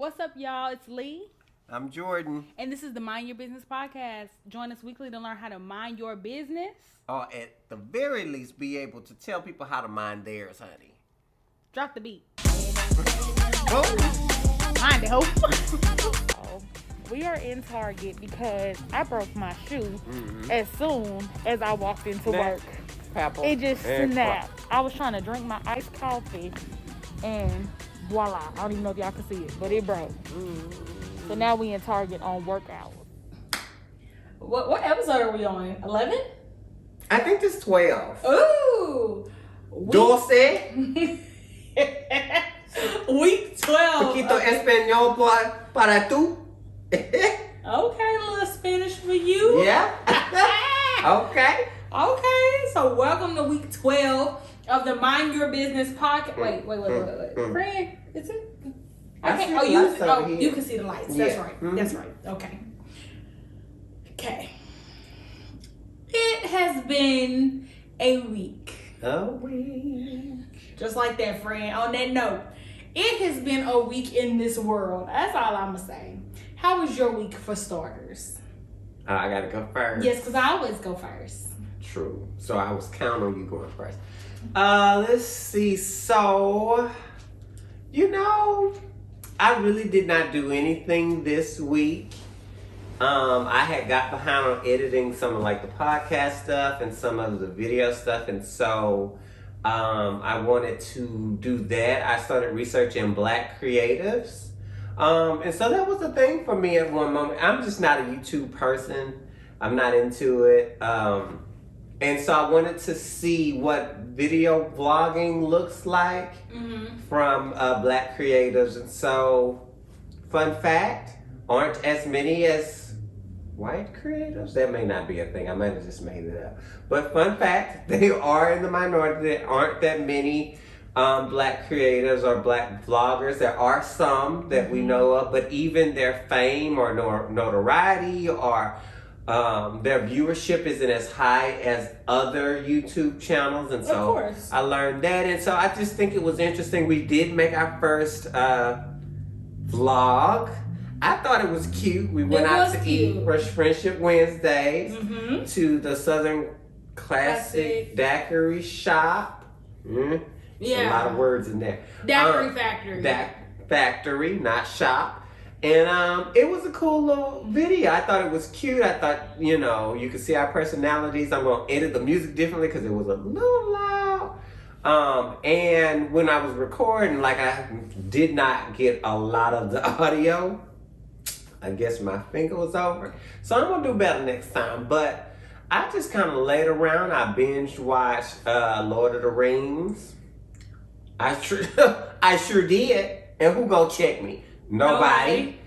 What's up, y'all? It's Lee. I'm Jordan. And this is the Mind Your Business podcast. Join us weekly to learn how to mind your business. Or at the very least, be able to tell people how to mind theirs, honey. Drop the beat. Oh. Mind it, ho. We are in Target because I broke my shoe as soon as I walked into work. Pepper, it just snapped. I was trying to drink my iced coffee and voila. I don't even know if y'all can see it, but it broke. So now we in Target on work hours. What episode are we on? 11? I think it's 12. Ooh! 12. Week 12. Poquito español para tú. Okay, a little Spanish for you. Yeah. Okay. Okay, so welcome to week 12 of the Mind Your Business podcast. Wait. Friend, is it? You can see the lights. That's right. That's right. Okay. It has been a week. Just like that, friend. On that note, it has been a week in this world. That's all I'm going to say. How was your week for starters? I got to go first. Yes, because I always go first. True. So I was counting on you going first. Let's see. So, I really did not do anything this week. I had got behind on editing some of the podcast stuff and some of the video stuff, and so I wanted to do that. I started researching Black creatives. And so that was a thing for me at one moment. I'm just not a YouTube person. I'm not into it. And so I wanted to see what video vlogging looks like from Black creatives. And so, fun fact, aren't as many as white creatives. That may not be a thing. I might have just made it up. But fun fact, they are in the minority. There aren't that many Black creatives or Black vloggers. There are some that we know of, but even their fame or notoriety or their viewership isn't as high as other YouTube channels, and so I learned that, and so I just think it was interesting. We did make our first vlog. I thought it was cute. We went out to eat for Friendship Wednesdays to the Southern Classic Daiquiri Shop. Yeah, a lot of words in there. Daiquiri Factory. Factory, not shop. And it was a cool little video. I thought it was cute. I thought, you could see our personalities. I'm going to edit the music differently because it was a little loud. And when I was recording, I did not get a lot of the audio. I guess my finger was over. So I'm going to do better next time. But I just kind of laid around. I binge watched Lord of the Rings. I sure did. And who gonna check me? Nobody.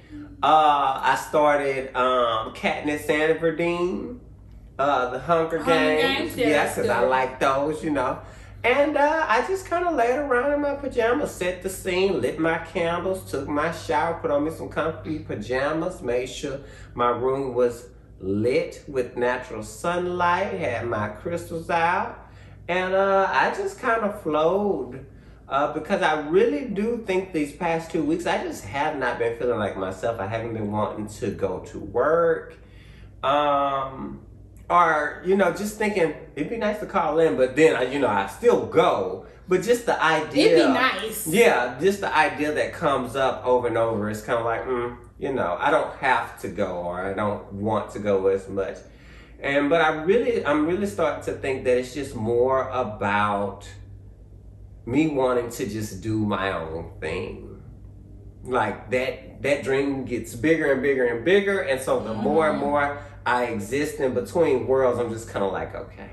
I started Katniss Everdeen, the Hunger Games. Yes, because I like those, And I just kind of laid around in my pajamas, set the scene, lit my candles, took my shower, put on me some comfy pajamas, made sure my room was lit with natural sunlight, had my crystals out, and I just kind of flowed. Because I really do think these past 2 weeks, I just have not been feeling like myself. I haven't been wanting to go to work. Or, just thinking it'd be nice to call in, but then, I still go. But just the idea. It'd be nice. Yeah, just the idea that comes up over and over is kind of like, I don't have to go, or I don't want to go as much. But I'm really starting to think that it's just more about me wanting to just do my own thing. That dream gets bigger and bigger and bigger, and so the more and more I exist in between worlds, I'm just kind of like, okay.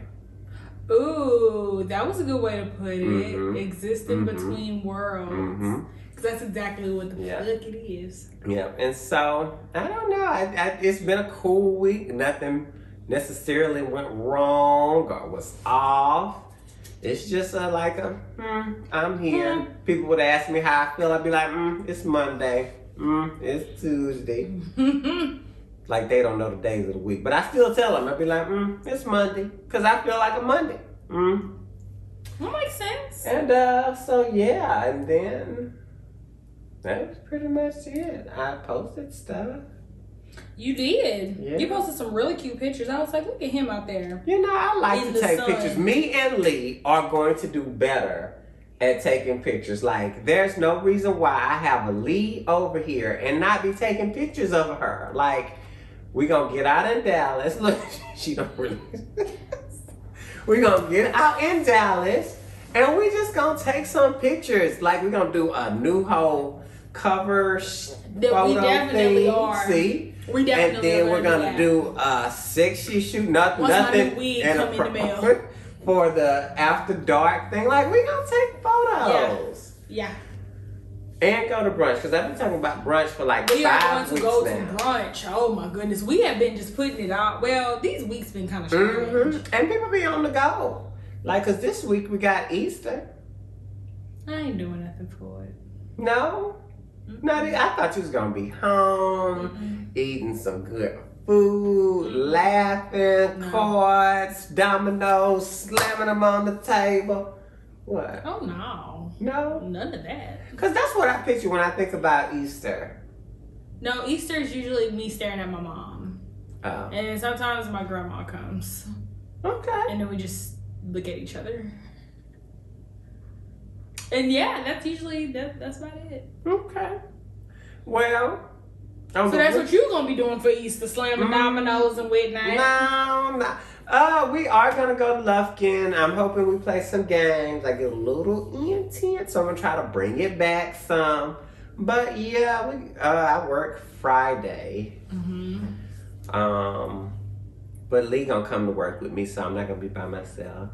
Ooh, that was a good way to put it. Exist in between worlds. Because that's exactly what the fuck it is. Yeah, and so, I don't know. It's been a cool week. Nothing necessarily went wrong or was off. It's just I'm here. People would ask me how I feel. I'd be like, it's Monday. It's Tuesday. Like they don't know the days of the week. But I still tell them. I'd be like, it's Monday. Because I feel like a Monday. That makes sense. And so, yeah. And then That was pretty much it. I posted stuff. You did. Yeah. You posted some really cute pictures. I was like, look at him out there. You know, I like In to the take sun. pictures. Me and Lee are going to do better at taking pictures. Like, there's no reason why I have a Lee over here and not be taking pictures of her. Like, we gonna get out in Dallas. Look, she don't really. We gonna get out in Dallas and we just gonna take some pictures. Like, we gonna do a new whole cover photo definitely thing. are. See? We definitely And then are we're gonna that. do a sexy shoot, nothing Once my new wig come in the inappropriate mail. for the after dark thing. Like, we gonna take photos. Yeah. And go to brunch, because I've been talking about brunch for like We are 5 going to weeks go now. to brunch. Oh my goodness. We have been just putting it out. Well, these weeks been kind of strange. Mm-hmm. And people be on the go. Like, because this week we got Easter. I ain't doing nothing for it. No? Not I thought you was going to be home, eating some good food, laughing, No. cards, dominoes, slamming them on the table. What? Oh no. No? None of that. Because that's what I picture when I think about Easter. No, Easter is usually me staring at my mom. Oh. And then sometimes my grandma comes. Okay. And then we just look at each other. And yeah, that's usually that's about it. Okay. Well. So that's what you're gonna be doing for Easter, slamming dominoes and whatnot. No. We are gonna go to Lufkin. I'm hoping we play some games. I get a little intense, so I'm gonna try to bring it back some. But yeah, I work Friday. But Lee gonna come to work with me, so I'm not gonna be by myself.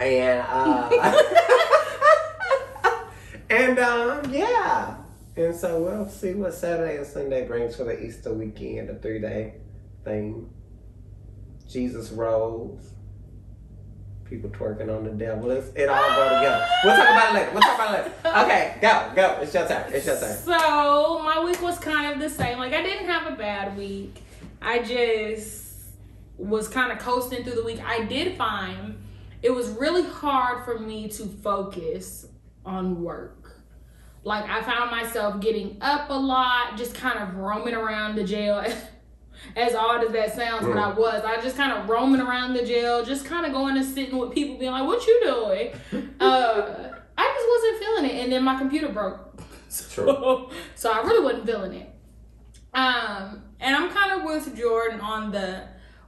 And yeah. And so we'll see what Saturday and Sunday brings for the Easter weekend, a 3-day thing. Jesus rose. People twerking on the devil. It all go together. We'll talk about it later. Okay, go. It's your turn. So my week was kind of the same. Like, I didn't have a bad week. I just was kind of coasting through the week. I did find it was really hard for me to focus on work. Like, I found myself getting up a lot, just kind of roaming around the jail. As odd as that sounds, but I was just kind of roaming around the jail, just kind of going and sitting with people being like, what you doing? I just wasn't feeling it. And then my computer broke. So I really wasn't feeling it. And I'm kind of with Jordan on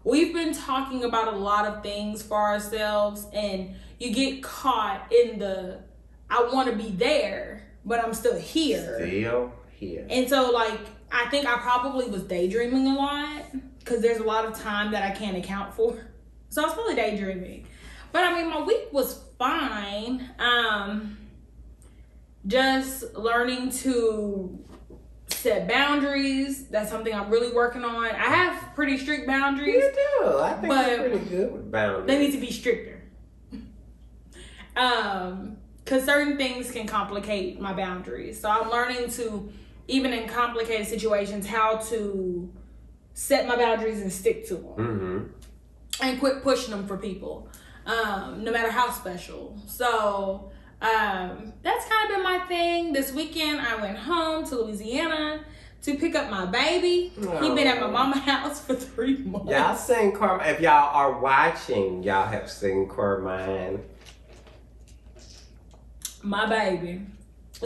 we've been talking about a lot of things for ourselves, and you get caught in I want to be there, but I'm still here. And so, like, I think I probably was daydreaming a lot because there's a lot of time that I can't account for. So I was probably daydreaming. But I mean, my week was fine. Just learning to set boundaries. That's something I'm really working on. I have pretty strict boundaries. You do. I think you're pretty good with boundaries. They need to be stricter. Because certain things can complicate my boundaries. So I'm learning to, even in complicated situations, how to set my boundaries and stick to them. And quit pushing them for people, no matter how special. So that's kind of been my thing. This weekend I went home to Louisiana to pick up my baby. He been at my mama's house for 3 months. Y'all seen Carmine. If y'all are watching, y'all have seen Carmine. My baby.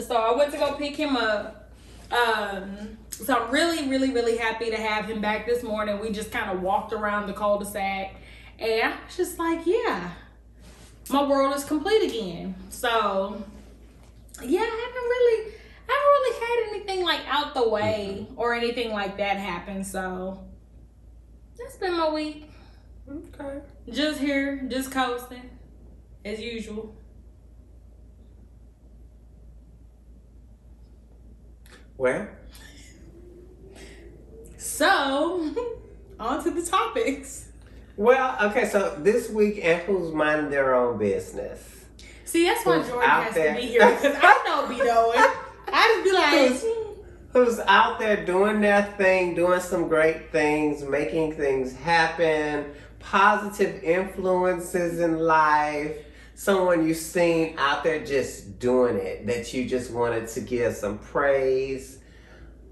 So I went to go pick him up. So I'm really, really, really happy to have him back this morning. We just kind of walked around the cul-de-sac, and I was just like, yeah, my world is complete again. So yeah, I haven't really had anything like out the way or anything like that happen. So that's been my week. Okay. Just here, just coasting as usual. Where? So, on to the topics. Well, okay, so this week, and who's minding their own business? See, that's why Who's Jordan out has there? to be here, because I don't be knowing. I just be like, Who's out there doing their thing, doing some great things, making things happen, positive influences in life, someone you've seen out there just doing it that you just wanted to give some praise?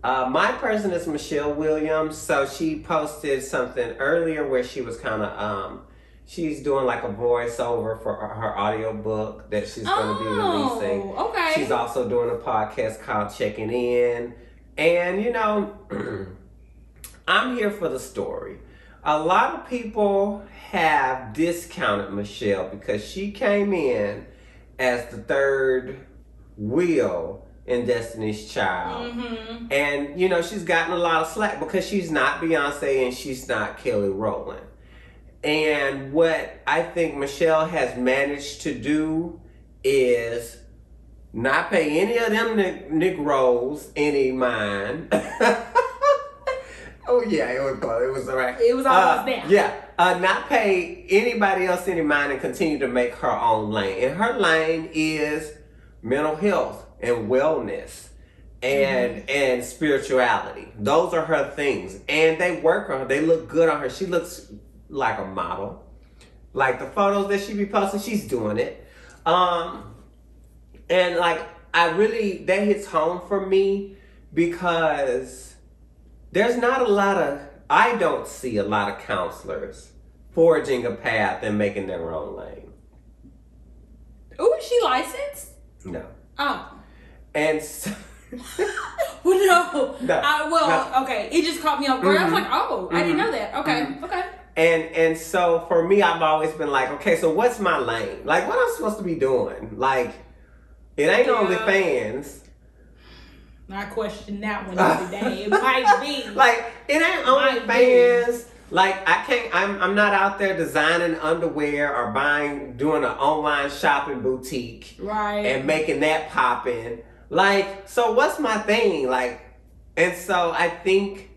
My person is Michelle Williams. So she posted something earlier where she was kind of, she's doing like a voiceover for her audiobook that she's going to be releasing. Okay. She's also doing a podcast called Checking In. And, you know, I'm here for the story. A lot of people have discounted Michelle because she came in as the third wheel in Destiny's Child. Mm-hmm. And, you know, she's gotten a lot of slack because she's not Beyonce and she's not Kelly Rowland. And what I think Michelle has managed to do is not pay any of them Negroes any mind. Oh yeah, it was close. It was all right. It was almost there. Yeah, not pay anybody else any mind and continue to make her own lane. And her lane is mental health and wellness and spirituality. Those are her things, and they work on her. They look good on her. She looks like a model. Like the photos that she be posting, she's doing it. And like that hits home for me because there's not a lot of, I don't see a lot of counselors forging a path and making their own lane. Ooh, is she licensed? No. Oh. And so, Well, no. No. Okay. It just caught me off guard. I was like, oh, I didn't know that. Okay. Okay. And so for me, I've always been like, okay, so what's my lane? Like, what I'm supposed to be doing? Like, it ain't OnlyFans. I question that one every day. It might be. Like, it ain't OnlyFans. Like, I'm not out there designing underwear or doing an online shopping boutique. Right. And making that poppin'. Like, so what's my thing? Like, and so I think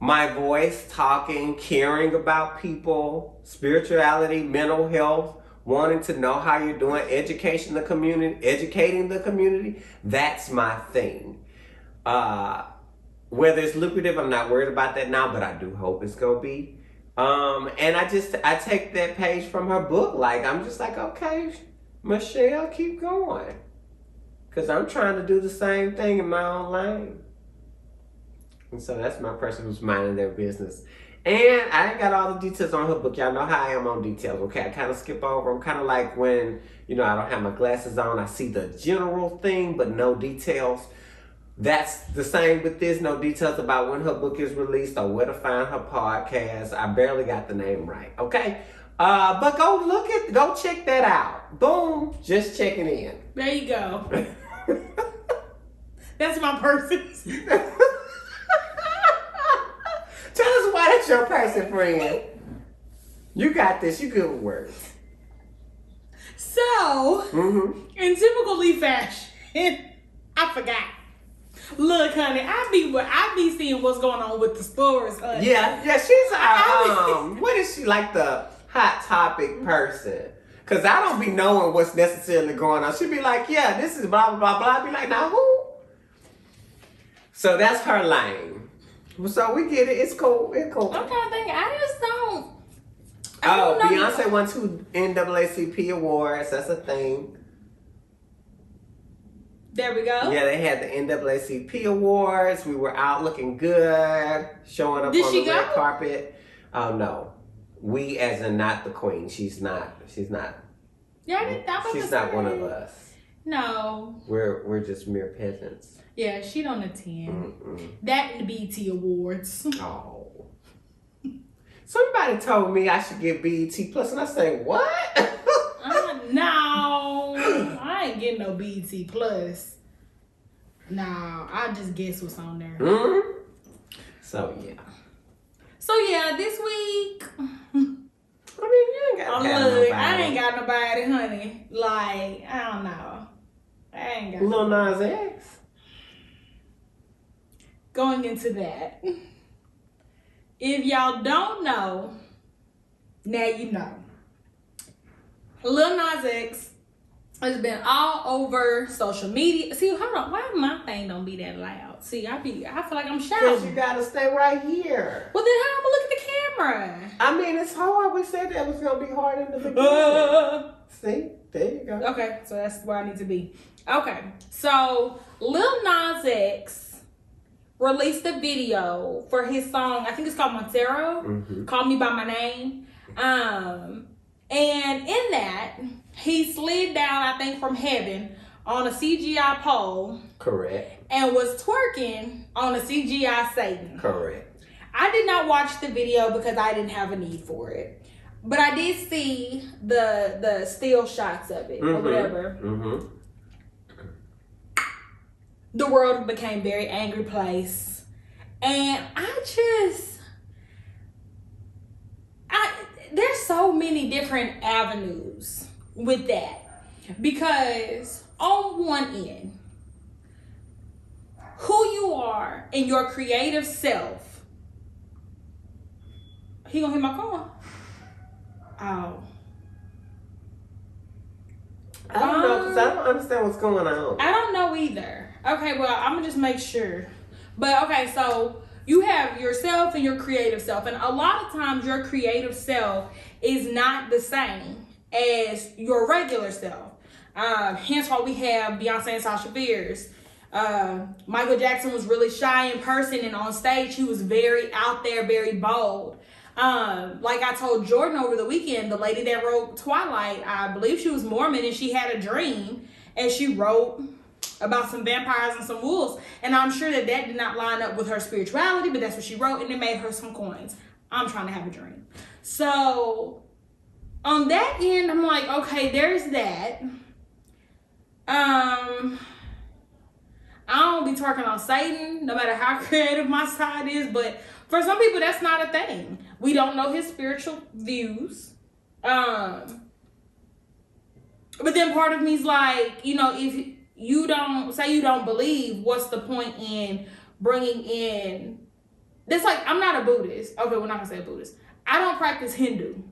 my voice, talking, caring about people, spirituality, mental health, wanting to know how you're doing, educating the community, that's my thing. Whether it's lucrative, I'm not worried about that now, but I do hope it's gonna be. And I take that page from her book. Like, I'm just like, okay, Michelle, keep going. Because I'm trying to do the same thing in my own lane. And so that's my person who's minding their business. And I ain't got all the details on her book. Y'all know how I am on details, okay? I kind of skip over. I'm kind of like when, you know, I don't have my glasses on. I see the general thing, but no details. That's the same with this. No details about when her book is released or where to find her podcast. I barely got the name right, okay? But go check that out. Boom, just checking in. There you go. That's my person. Tell us why that's your person, friend. You got this. You good with words. So, in typical Lee fashion, I forgot. Look, honey, I be seeing what's going on with the stores, honey. Yeah, she's our what is she, like the hot topic person? Cause I don't be knowing what's necessarily going on. She be like, yeah, this is blah blah blah blah. I be like, now who? So that's her lane. So we get it. It's cool. It's cool. I'm trying to think. I just don't. Beyonce won 2 NAACP awards. That's a thing. There we go. Yeah, they had the NAACP awards. We were out looking good, showing up on the red carpet. Oh no, we as in not the queen. She's not. Yeah, she's not one of us. No. We're just mere peasants. Yeah, she don't attend. That and the BET Awards. Oh. Somebody told me I should get BET Plus, and I say, what? No, I ain't getting no BET Plus. No, I just guess what's on there. So yeah, this week. I mean, you ain't got nobody. I ain't got nobody, honey. Like, I don't know. I ain't got Lil Nas X. Going into that. If y'all don't know, now you know. Lil Nas X has been all over social media. See, hold on. Why my thing don't be that loud? See, I feel like I'm Because shouting. you gotta stay right here. Well, then how am I look at the camera? I mean, it's hard. We said that was gonna be hard in the beginning. See? There you go. Okay, so that's where I need to be. Okay, so Lil Nas X released a video for his song, I think it's called Montero, Call Me By My Name. And in that, he slid down, I think, from heaven on a CGI pole. Correct. And was twerking on a CGI Satan. Correct. I did not watch the video because I didn't have a need for it. But I did see the still shots of it or whatever. The world became a very angry place. And there's so many different avenues with that. Because on one end, who you are in your creative self. He gonna hit my car. Oh. I don't know, because I don't understand what's going on. I don't know either. Okay, well, I'm gonna just make sure. But okay, so you have yourself and your creative self. And a lot of times your creative self is not the same as your regular self. Hence why we have Beyonce and Sasha Fierce. Michael Jackson was really shy in person, and on stage he was very out there, very bold. Like I told Jordan over the weekend, the lady that wrote Twilight, I believe she was Mormon, and she had a dream, and she wrote about some vampires and some wolves, and I'm sure that did not line up with her spirituality, but that's what she wrote, and it made her some coins. I'm trying to have a dream. So on that end, I'm like, okay, there's that. I don't be twerking on Satan, no matter how creative my side is, but for some people, that's not a thing. We don't know his spiritual views. But then part of me is like, if you don't believe, what's the point in bringing in... That's like, I'm not a Buddhist. Okay, we're not going to say a Buddhist. I don't practice Hindu.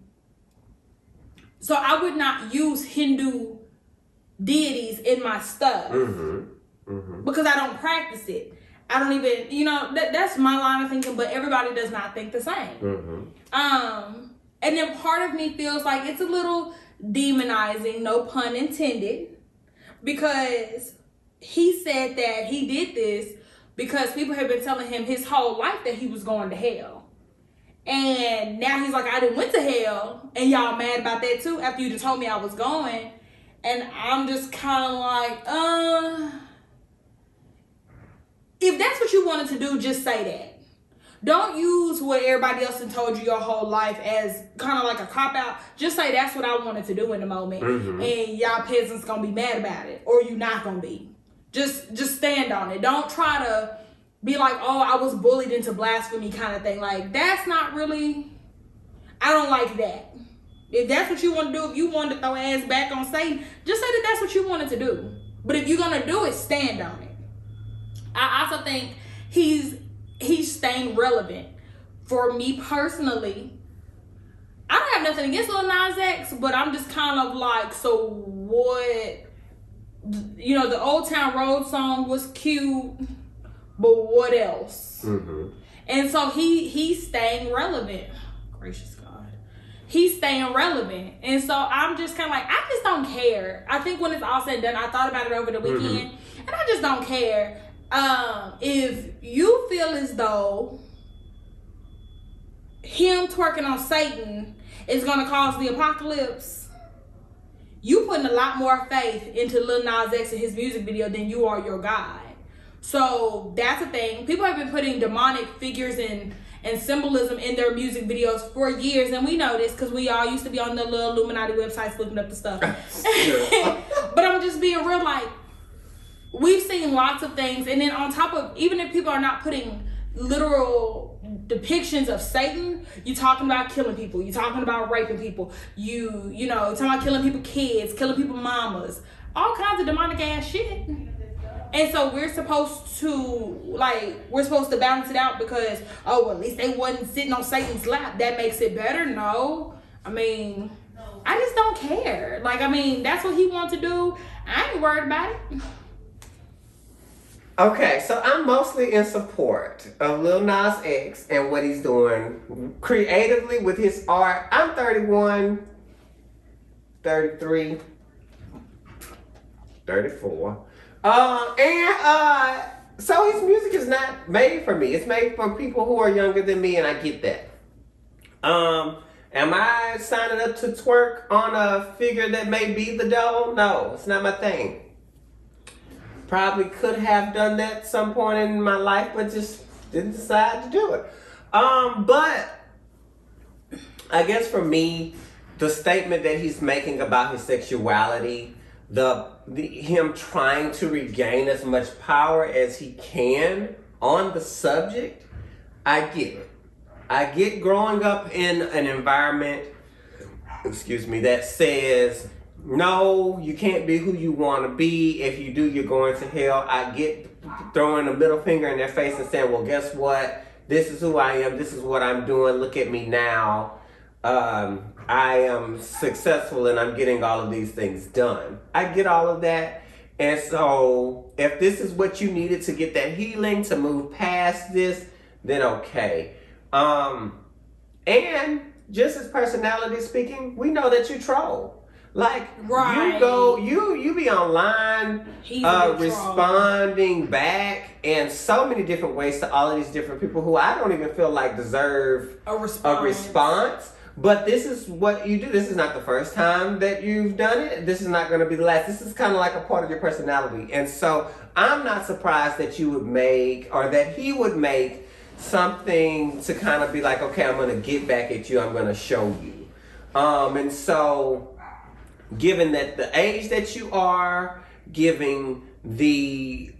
So I would not use Hindu deities in my stuff. Because I don't practice it. I don't even, that's my line of thinking, but everybody does not think the same. And then part of me feels like it's a little demonizing, no pun intended, because he said that he did this because people have been telling him his whole life that he was going to hell. And now he's like, I done went to hell, and y'all mad about that too after you just told me I was going. And I'm just kind of like, if that's what you wanted to do, just say that. Don't use what everybody else has told you your whole life as kind of like a cop-out. Just say that's what I wanted to do in the moment. And y'all peasants gonna be mad about it. Or you not gonna be. Just stand on it. Don't try to be like, oh, I was bullied into blasphemy kind of thing. Like, that's not really... I don't like that. If that's what you want to do, if you want to throw ass back on Satan, just say that that's what you wanted to do. But if you're gonna do it, stand on it. I also think he's staying relevant. For me personally, I don't have nothing against Lil Nas X, but I'm just kind of like, so what? The Old Town Road song was cute, but what else? And so he's staying relevant. Gracious God. He's staying relevant. And so I'm just kind of like, I just don't care. I think when it's all said and done, I thought about it over the weekend, and I just don't care. If you feel as though him twerking on Satan is going to cause the apocalypse, you putting a lot more faith into Lil Nas X and his music video than you are your God. So that's a thing. People have been putting demonic figures and symbolism in their music videos for years, and we know this because we all used to be on the little Illuminati websites looking up the stuff. But I'm just being real, like, we've seen lots of things, and then on top of, even if people are not putting literal depictions of Satan, you're talking about killing people, you're talking about raping people, you're talking about killing people kids, killing people mamas, all kinds of demonic ass shit. And so we're supposed to balance it out because, oh, well, at least they wasn't sitting on Satan's lap. That makes it better? No. I mean, I just don't care. Like, I mean, that's what he wants to do. I ain't worried about it. Okay, so I'm mostly in support of Lil Nas X and what he's doing creatively with his art. I'm 31, 33, 34. So his music is not made for me. It's made for people who are younger than me, and I get that. Am I signing up to twerk on a figure that may be the devil? No, it's not my thing. Probably could have done that at some point in my life, but just didn't decide to do it. But I guess for me, the statement that he's making about his sexuality, him trying to regain as much power as he can on the subject, I get it. I get growing up in an environment, that says, no, you can't be who you want to be. If you do, you're going to hell. I get throwing a middle finger in their face and saying, well, guess what? This is who I am. This is what I'm doing. Look at me now. I am successful and I'm getting all of these things done. I get all of that. And so if this is what you needed to get that healing, to move past this, then okay. And just as personality speaking, we know that you troll. Like, right. you be online responding back in so many different ways to all of these different people who I don't even feel like deserve a response. But this is what you do. This is not the first time that you've done it. This is not going to be the last. This is kind of like a part of your personality. And so I'm not surprised that you would make, or that he would make, something to kind of be like, okay, I'm going to get back at you. I'm going to show you. And so given that the age that you are, giving the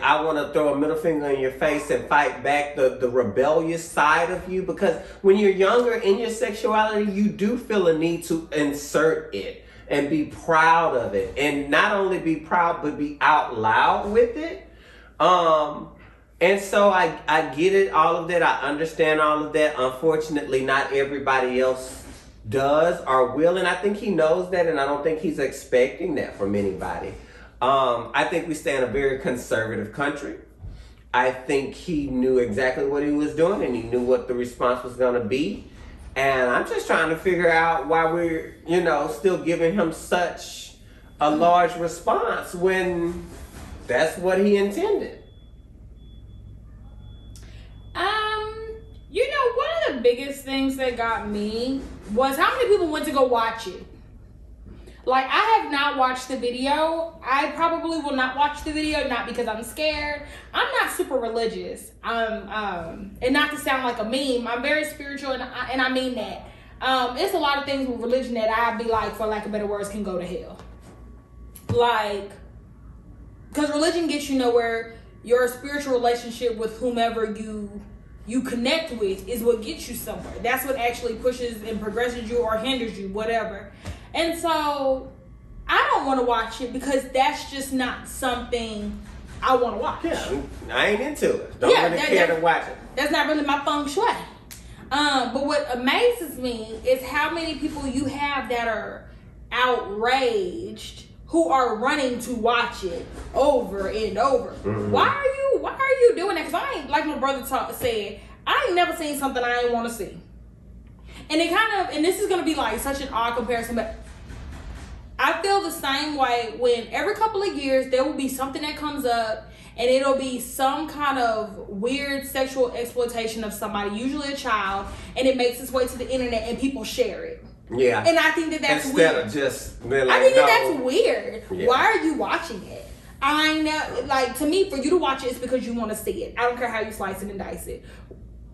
I want to throw a middle finger in your face and fight back, the rebellious side of you, because when you're younger in your sexuality, you do feel a need to insert it and be proud of it, and not only be proud but be out loud with it. And so I get it, all of that. I understand all of that. Unfortunately, not everybody else does or will, and I think he knows that, and I don't think he's expecting that from anybody. I think we stay in a very conservative country. I think he knew exactly what he was doing, and he knew what the response was going to be. And I'm just trying to figure out why we're, still giving him such a large response when that's what he intended. One of the biggest things that got me was how many people went to go watch it. Like, I have not watched the video. I probably will not watch the video, not because I'm scared. I'm not super religious. And not to sound like a meme, I'm very spiritual, and I mean that. It's a lot of things with religion that I'd be like, for lack of better words, can go to hell. Like, because religion gets you nowhere. Your spiritual relationship with whomever you connect with is what gets you somewhere. That's what actually pushes and progresses you or hinders you, whatever. And so I don't want to watch it because that's just not something I want to watch. Yeah, I ain't into it. Don't really care to watch it. That's not really my feng shui. But what amazes me is how many people you have that are outraged, who are running to watch it over and over. Mm-hmm. Why are you doing that? Because I ain't, like my brother said, I ain't never seen something I ain't want to see. And and this is going to be like such an odd comparison, but I feel the same way when every couple of years there will be something that comes up, and it'll be some kind of weird sexual exploitation of somebody, usually a child, and it makes its way to the internet and people share it. Yeah. And I think that's instead weird. Of just being like, I think that's weird. Yeah. Why are you watching it? I know, like, to me, for you to watch it, it's because you want to see it. I don't care how you slice it and dice it.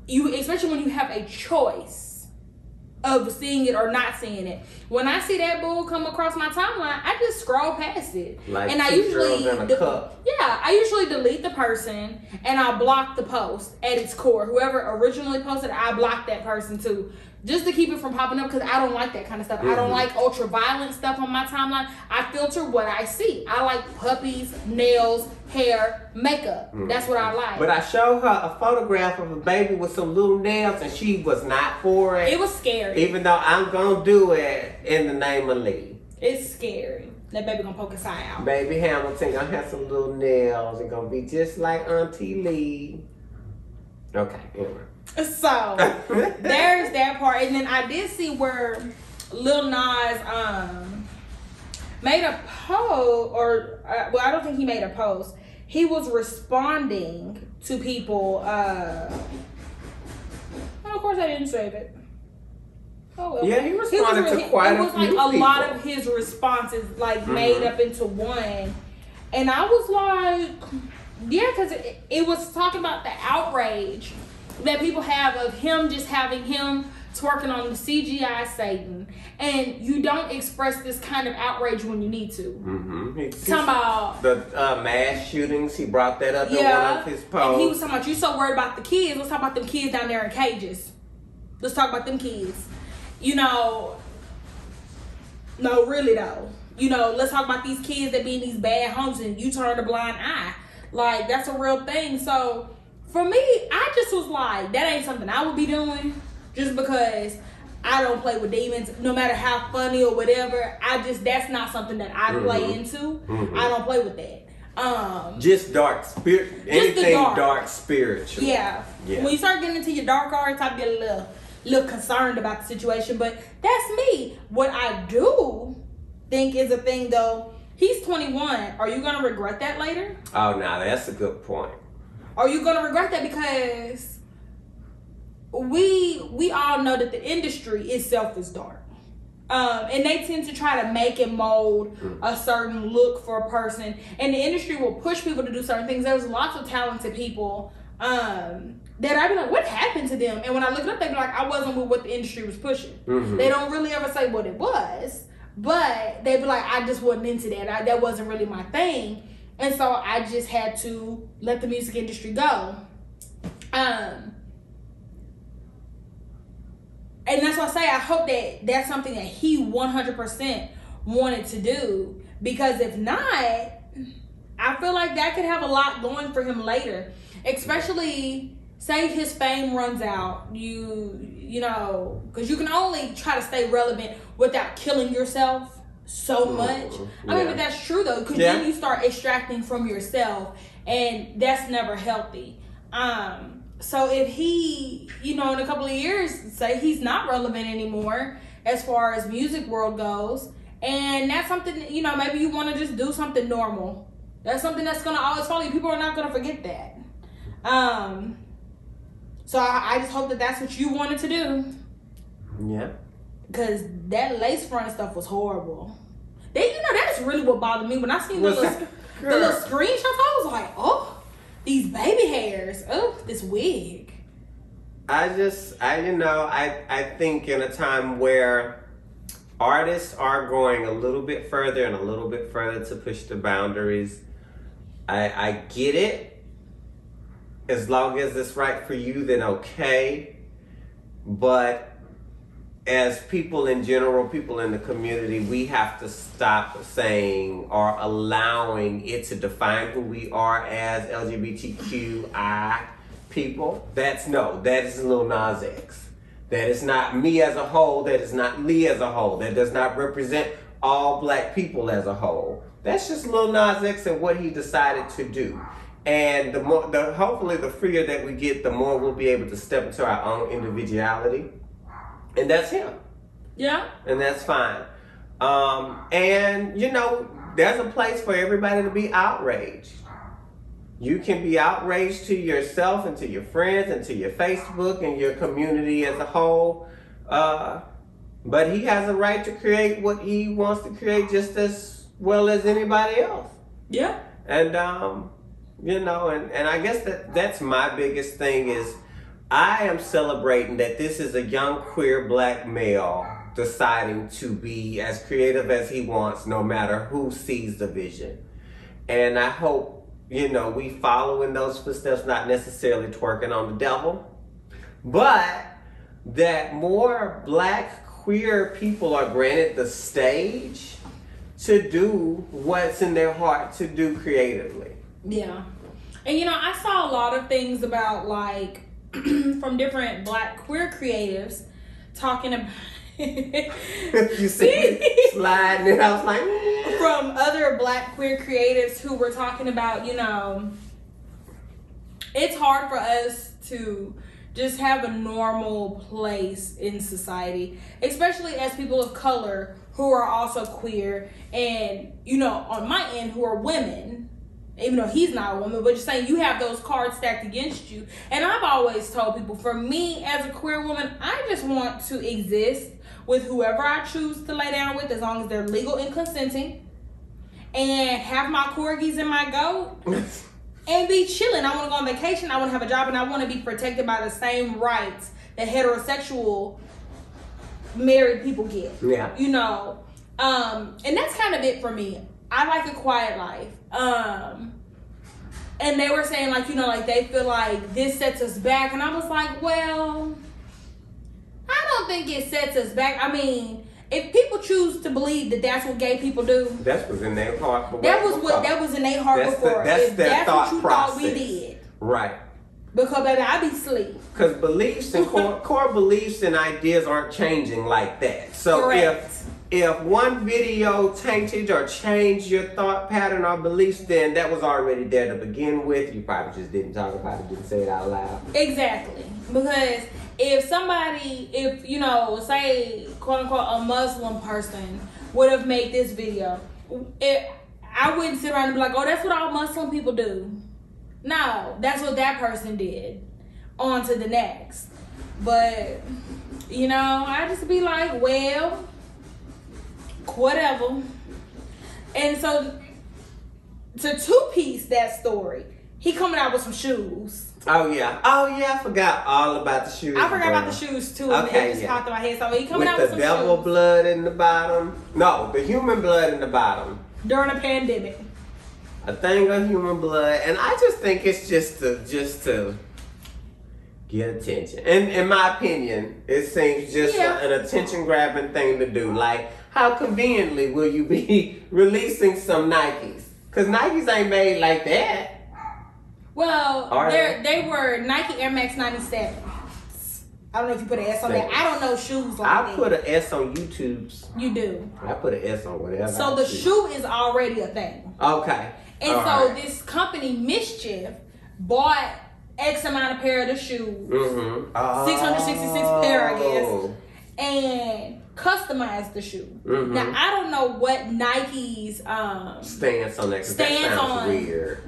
Especially when you have a choice of seeing it or not seeing it. When I see that bull come across my timeline, I just scroll past it. Like, and I usually delete the person, and I'll block the post at its core. Whoever originally posted, I block that person too, just to keep it from popping up, because I don't like that kind of stuff. Mm-hmm. I don't like ultra violent stuff on my timeline. I filter what I see. I like puppies, nails, hair, makeup. Mm-hmm. That's what I like. But I showed her a photograph of a baby with some little nails, and she was not for it. It was scary. Even though I'm gonna do it in the name of Lee. It's scary. That baby gonna poke his eye out. Baby Hamilton gonna have some little nails and gonna be just like Auntie Lee. Okay, anyway. So there's that part, and then I did see where Lil Nas made a post, or well, I don't think he made a post. He was responding to people. And of course, I didn't save it. Oh well. Yeah, he responded to quite a few It was like people. a lot of his responses like made up into one, and I was like, yeah, because it was talking about the outrage that people have of him just having him twerking on the CGI Satan, and you don't express this kind of outrage when you need to. Mm-hmm. Talking about the mass shootings, he brought that up in one of his posts. And he was talking about, you so worried about the kids. Let's talk about them kids down there in cages. Let's talk about them kids. You know, no, really though. You know, let's talk about these kids that be in these bad homes and you turn a blind eye. Like, that's a real thing. So, for me, I just was like, that ain't something I would be doing. Just because I don't play with demons, no matter how funny or whatever. That's not something that I play into. I don't play with that. Just dark spirit, anything dark spiritual. Yeah. When you start getting into your dark arts, I get a little concerned about the situation. But that's me. What I do think is a thing, though. He's 21. Are you gonna regret that later? Oh, no, that's a good point. Are you gonna regret that? Because we all know that the industry itself is dark. And they tend to try to make and mold a certain look for a person. And the industry will push people to do certain things. There's lots of talented people that I'd be like, what happened to them? And when I look it up, they'd be like, I wasn't with what the industry was pushing. They don't really ever say what it was. But they'd be like, I just wasn't into that. That wasn't really my thing. And so I just had to let the music industry go. And that's why I say I hope that that's something that he 100% wanted to do. Because if not, I feel like that could have a lot going for him later. Especially, say his fame runs out. You know, because you can only try to stay relevant without killing yourself so much. I mean, but that's true though. Because then you start extracting from yourself. And that's never healthy. So if he, you know, in a couple of years, say he's not relevant anymore as far as music world goes, and that's something, you know, maybe you want to just do something normal. That's something that's going to always follow you. People are not going to forget that. So I just hope that that's what you wanted to do. Yeah. Because that lace front stuff was horrible. Then, you know, that's really what bothered me. When I seen the little screenshots, I was like, oh. These baby hairs. Oh, this wig. I think in a time where artists are going a little bit further and a little bit further to push the boundaries, I get it. As long as it's right for you, then okay. But as people in general, people in the community, we have to stop saying or allowing it to define who we are as LGBTQI people. That is Lil Nas X. That is not me as a whole. That is not Lee as a whole. That does not represent all black people as a whole. That's just Lil Nas X and what he decided to do. And hopefully the freer that we get, the more we'll be able to step into our own individuality. And that's him. Yeah. And that's fine. And, you know, there's a place for everybody to be outraged. You can be outraged to yourself and to your friends and to your Facebook and your community as a whole. But he has a right to create what he wants to create just as well as anybody else. Yeah. And, you know, and I guess that's my biggest thing is I am celebrating that this is a young queer black male deciding to be as creative as he wants, no matter who sees the vision. And I hope, you know, we follow in those footsteps, not necessarily twerking on the devil, but that more black queer people are granted the stage to do what's in their heart to do creatively. Yeah. And, you know, I saw a lot of things about, like, from different black queer creatives talking about You see me sliding and I was like, from other Black queer creatives who were talking about, you know, it's hard for us to just have a normal place in society, especially as people of color who are also queer, and, you know, on my end, who are women, even though he's not a woman, but just saying you have those cards stacked against you. And I've always told people, for me as a queer woman, I just want to exist with whoever I choose to lay down with, as long as they're legal and consenting, and have my corgis and my goat, and be chilling. I want to go on vacation, I want to have a job, and I want to be protected by the same rights that heterosexual married people get. Yeah. You know, and that's kind of it for me. I like a quiet life. And they were saying, like, you know, like, they feel like this sets us back. And I was like, well, I don't think it sets us back. I mean, if people choose to believe that that's what gay people do, that's what's in their heart. That was in their heart before. That's if their that's thought what you process. thought we did. Right. Because, baby, I be asleep. Because beliefs and core beliefs and ideas aren't changing like that. So Correct. if one video tainted or changed your thought pattern or beliefs, then that was already there to begin with. You probably just didn't talk about it, didn't say it out loud. Exactly. Because if you know, say, quote unquote, a Muslim person would have made this video, I wouldn't sit around and be like, oh, that's what all Muslim people do. No, that's what that person did. On to the next. But, you know, I just be like, well, whatever. And so, to two-piece that story, he coming out with some shoes. Oh yeah, I forgot all about the shoes. I forgot about the shoes too. Okay, it just popped in my head. So he coming with out with the some devil shoes blood in the bottom. No, the human blood in the bottom. during a pandemic. A thing of human blood, and I just think it's just to get attention. And in my opinion, it seems just an attention grabbing thing to do. Like, how conveniently will you be releasing some Nikes? Because Nikes ain't made like that. Well, Are they were Nike Air Max 97s. I don't know if you put an S on that. I don't know shoes like that. I put an S on YouTube's. You do. I put an S on whatever. So the shoe is already a thing. Okay. And so this company, Mischief, bought X amount of pair of the shoes. Mm-hmm. 666 pair, I guess. And customized the shoe. Mm-hmm. Now, I don't know what Nike's stance on that, because that sounds weird.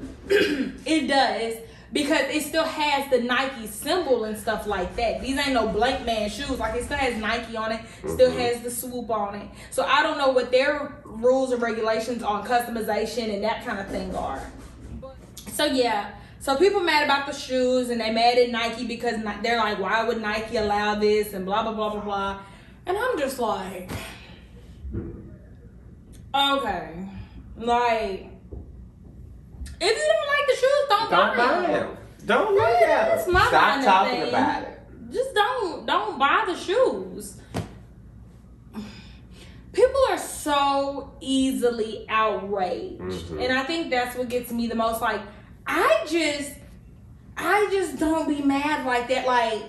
It does, because it still has the Nike symbol and stuff like that. These ain't no blank man shoes. Like, it still has Nike on it, still has the swoop on it. So I don't know what their rules and regulations on customization and that kind of thing are. So yeah, so people mad about the shoes, and they mad at Nike because they're like, why would Nike allow this, and blah blah blah blah blah. And I'm just like, okay, like, if you don't like the shoes, don't buy them. Don't look at them. Stop talking thing. about it. Just don't buy the shoes. People are so easily outraged, and I think that's what gets me the most. Like, I just don't be mad like that. Like,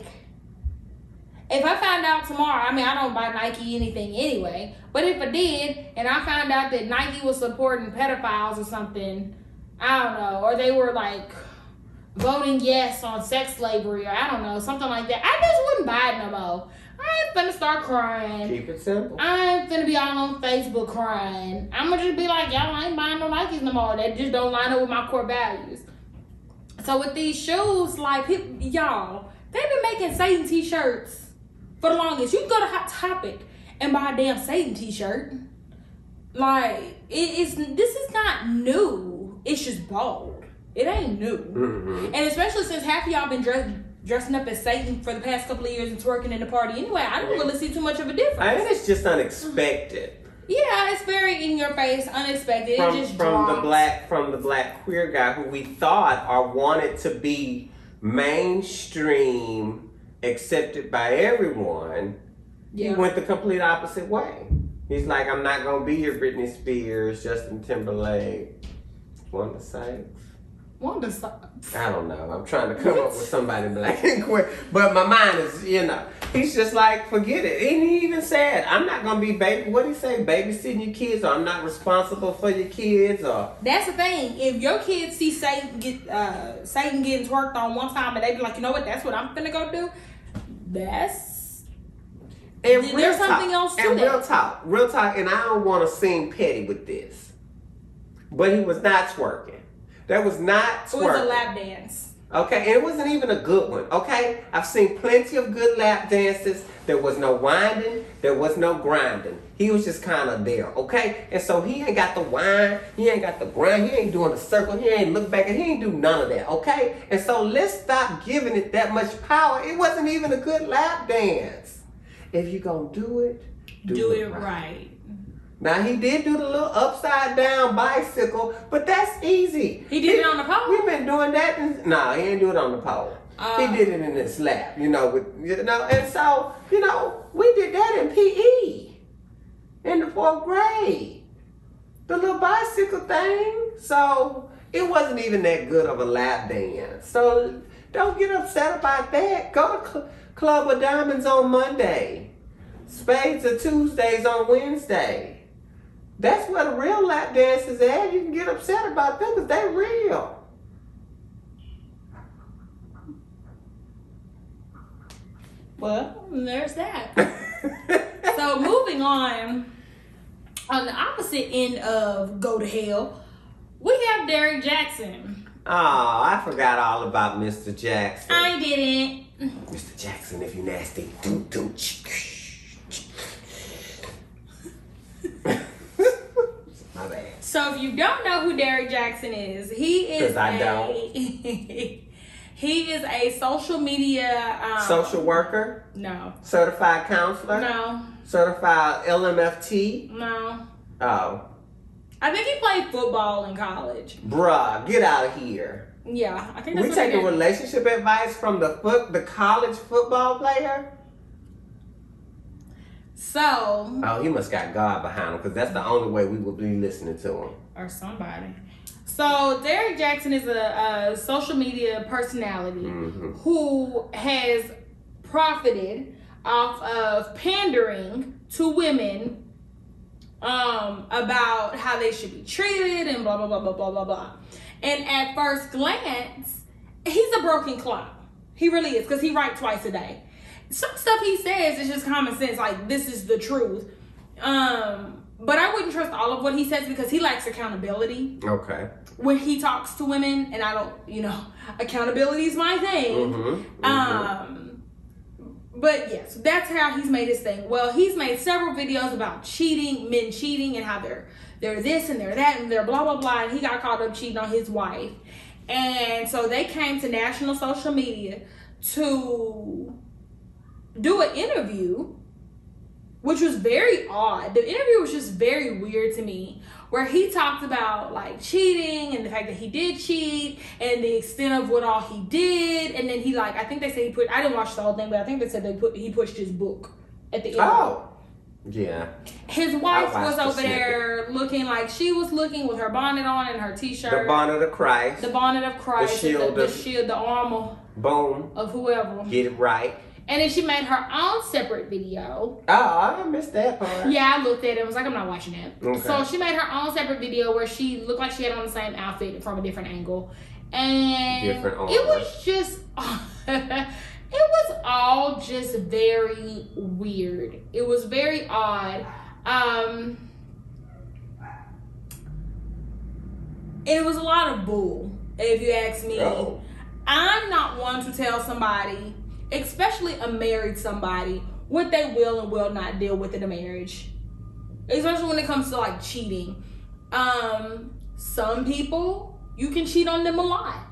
if I found out tomorrow, I mean, I don't buy Nike anything anyway, but if I did, and I found out that Nike was supporting pedophiles or something, I don't know, or they were like voting yes on sex slavery, or I don't know, something like that, I just wouldn't buy it no more. I ain't finna start crying. Keep it simple. I ain't finna be all on Facebook crying. I'm gonna just be like, y'all, I ain't buying no Nikes no more. They just don't line up with my core values. So with these shoes, like, y'all, they've been making Satan t-shirts for the longest. You can go to Hot Topic and buy a damn Satan t-shirt. Like, this is not new. It's just bold. It ain't new. Mm-hmm. And especially since half of y'all been dressing up as Satan for the past couple of years and twerking in the party anyway, I don't really see too much of a difference. I think it's just unexpected. Yeah, it's very in your face, unexpected. From it just the black queer guy who we thought or wanted to be mainstream, accepted by everyone. Yeah. He went the complete opposite way. He's like, I'm not gonna be your Britney Spears, Justin Timberlake, Wanda Sykes. Wanda Sykes. I don't know. I'm trying to come up with somebody black and queer, but my mind is, He's just like, forget it. And he even said, I'm not gonna be what did he say, babysitting your kids, or I'm not responsible for your kids, or that's the thing. If your kids see Satan getting twerked on one time and they be like, you know what, that's what I'm finna go do, there's something else to that. Real talk, and I don't want to seem petty with this, but he was not twerking. That was not twerking. It was a lap dance. Okay, and it wasn't even a good one, okay? I've seen plenty of good lap dances. There was no winding, there was no grinding. He was just kind of there, okay? And so he ain't got the wind, he ain't got the grind, he ain't doing the circle, he ain't look back, and he ain't do none of that, okay? And so let's stop giving it that much power. It wasn't even a good lap dance. If you gonna do it, do it right. Now, he did do the little upside down bicycle, but that's easy. He did it on the pole? We've been doing that. No, he didn't do it on the pole. He did it in his lap, and so, we did that in PE in the 4th grade. The little bicycle thing. So, it wasn't even that good of a lap dance. So, don't get upset about that. Go to Club of Diamonds on Monday. Spades are Tuesdays on Wednesday. That's where the real lap dance is at. You can get upset about them because they're real. Well, there's that. So moving on the opposite end of go to hell, we have Derrick Jackson. Oh, I forgot all about Mr. Jackson. I didn't. Mr. Jackson, if you nasty. My bad. So if you don't know who Derrick Jackson is, he is he is a social media social worker? No. Certified counselor? No. Certified LMFT? No. Oh. I think he played football in college. Bruh, get out of here. Yeah, I think that's we taking relationship advice from the college football player? So. Oh, he must got God behind him, because that's the only way we will be listening to him. Or somebody. So Derrick Jackson is a social media personality who has profited off of pandering to women about how they should be treated and blah, blah, blah, blah, blah, blah, blah. And at first glance, he's a broken clown. He really is, because he writes twice a day. Some stuff he says is just common sense, like this is the truth. But I wouldn't trust all of what he says because he lacks accountability. Okay. When he talks to women, and I don't, accountability is my thing. But yes, that's how he's made his thing. Well, he's made several videos about cheating, men cheating, and how they're this and they're that and they're blah, blah, blah. And he got caught up cheating on his wife. And so they came to national social media to do an interview, which was very odd. The interview was just very weird to me, where he talked about like cheating and the fact that he did cheat and the extent of what all he did. And then I think they said I didn't watch the whole thing, but I think they said he pushed his book at the end. Oh, yeah. His wife was over there looking like she was looking with her bonnet on and her t-shirt. The bonnet of Christ. The bonnet of Christ. The shield. The shield, the armor. Boom. Of whoever. Get it right. And then she made her own separate video. Oh, I missed that part. Yeah, I looked at it and was like, I'm not watching that. Okay. So she made her own separate video where she looked like she had on the same outfit from a different angle. And different armor. It was just, it was all just very weird. It was very odd. And it was a lot of bull, if you ask me. Oh. I'm not one to tell somebody, especially a married somebody, what they will and will not deal with in a marriage, especially when it comes to like cheating. Some people, you can cheat on them a lot.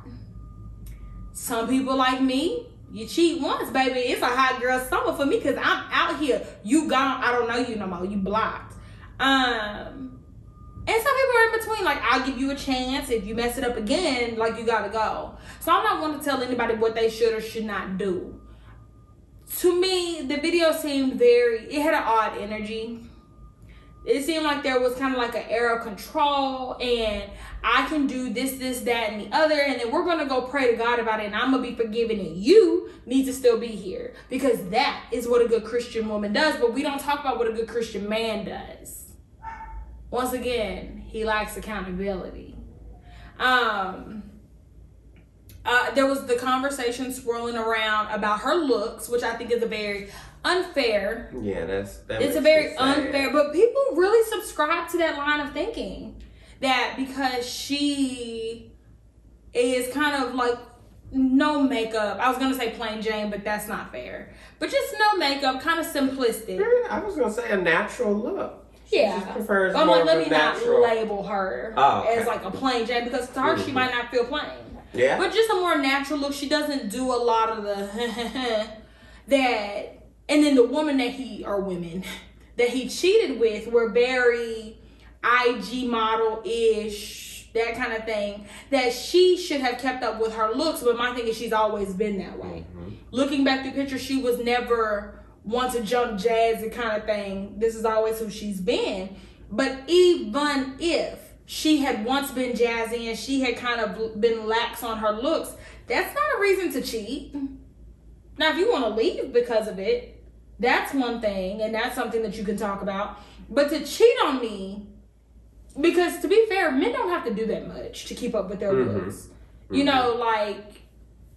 Some people like me, you cheat once, baby, it's a hot girl summer for me because I'm out here. You gone, I don't know you no more, you blocked. And some people are in between, like, I'll give you a chance. If you mess it up again, like, you gotta go. So I'm not one to tell anybody what they should or should not do. To me, the video seemed it had an odd energy. it seemed like there was kind of like an air of control, and I can do this, that, and the other, and then we're going to go pray to God about it, and I'm going to be forgiven, and you need to still be here, because that is what a good Christian woman does. But we don't talk about what a good Christian man does. Once again, he lacks accountability. There was the conversation swirling around about her looks, which I think is a very unfair. Yeah, it's a very unfair, but people really subscribe to that line of thinking that because she is kind of like no makeup. I was going to say plain Jane, but that's not fair. But just no makeup, kind of simplistic. I was going to say a natural look. Yeah. She just prefers I'm more like, let of me a natural. not label her as like a plain Jane, because to her she might not feel plain. Yeah. But just a more natural look. She doesn't do a lot of the that. And then the women women that he cheated with were very IG model-ish, that kind of thing. That she should have kept up with her looks, but my thing is she's always been that way. Mm-hmm. Looking back through pictures, she was never one to jump jazzy kind of thing. This is always who she's been. But even if she had once been jazzy and she had kind of been lax on her looks, that's not a reason to cheat. Now, if you want to leave because of it, that's one thing, and that's something that you can talk about. But to cheat on me, because to be fair, men don't have to do that much to keep up with their looks. You know, like,